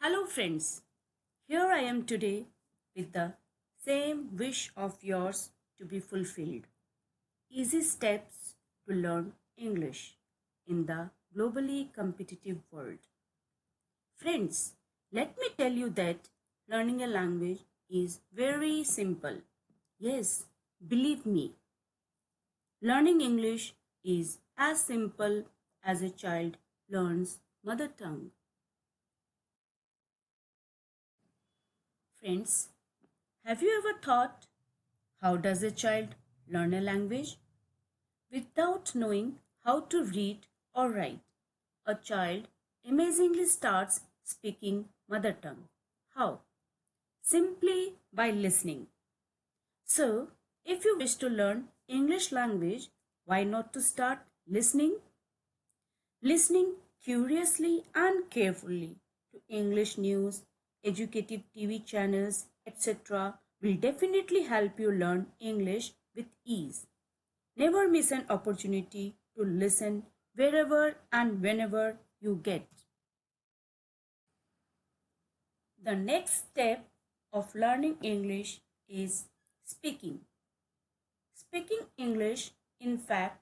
Hello, friends. Here I am today with the same wish of yours to be fulfilled. Easy steps to learn English in the globally competitive world. Friends, let me tell you that learning a language is very simple. Yes, believe me, learning English is as simple as a child learns mother tongue. Friends, have you ever thought, how does a child learn a language? Without knowing how to read or write, a child amazingly starts speaking mother tongue. How? Simply by listening. So, if you wish to learn English language, why not to start listening? Listening curiously and carefully to English news, educative TV channels, etc. will definitely help you learn English with ease. Never miss an opportunity to listen wherever and whenever you get. The next step of learning English is speaking. Speaking English, in fact,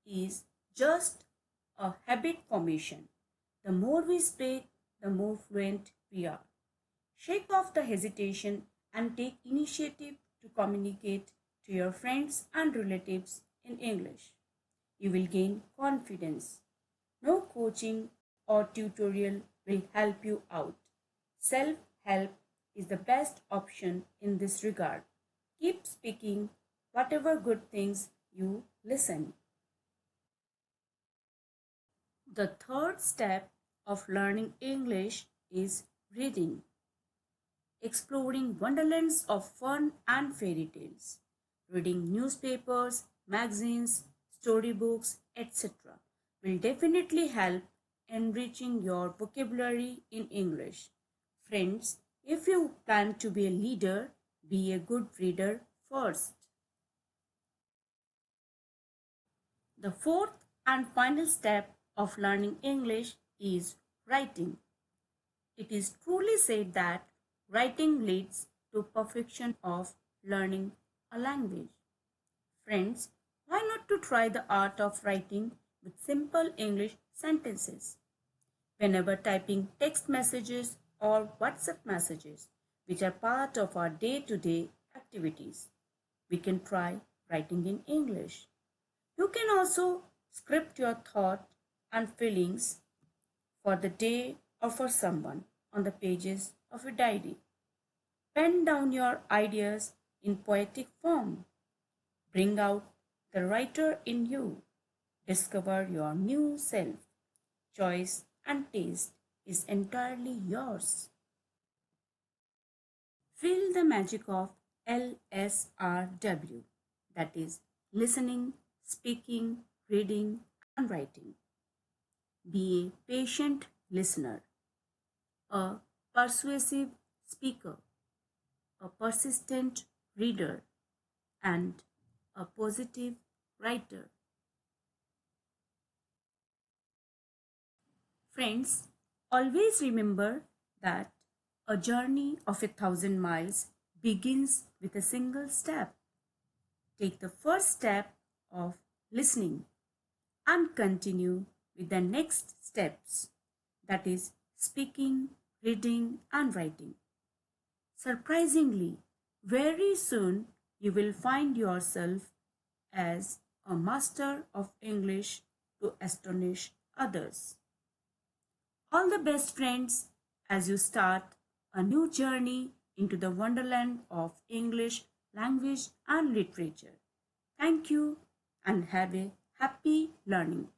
is just a habit formation. The more we speak, the more fluent we are. Shake off the hesitation and take initiative to communicate to your friends and relatives in English. You will gain confidence. No coaching or tutorial will help you out. Self help is the best option in this regard. Keep speaking whatever good things you listen. The third step of learning English is reading. Exploring wonderlands of fun and fairy tales. Reading newspapers, magazines, storybooks, etc. will definitely help enriching your vocabulary in English. Friends, if you plan to be a leader, be a good reader first. The fourth and final step of learning English is writing. It is truly said that writing leads to perfection of learning a language. Friends, why not to try the art of writing with simple English sentences? Whenever typing text messages or WhatsApp messages, which are part of our day-to-day activities, we can try writing in English. You can also script your thought and feelings for the day or for someone on the pages of a diary. Pen down your ideas in poetic form. Bring out the writer in you. Discover your new self. Choice and taste is entirely yours. Feel the magic of LSRW, that is, listening, speaking, reading, and writing. Be a patient listener, a persuasive speaker, a persistent reader, and a positive writer. Friends, always remember that a journey of 1,000 miles begins with a single step. Take the first step of listening and continue with the next steps, that is, speaking, reading, and writing. Surprisingly, very soon you will find yourself as a master of English to astonish others. All the best, friends, as you start a new journey into the wonderland of English language and literature. Thank you and have a happy learning.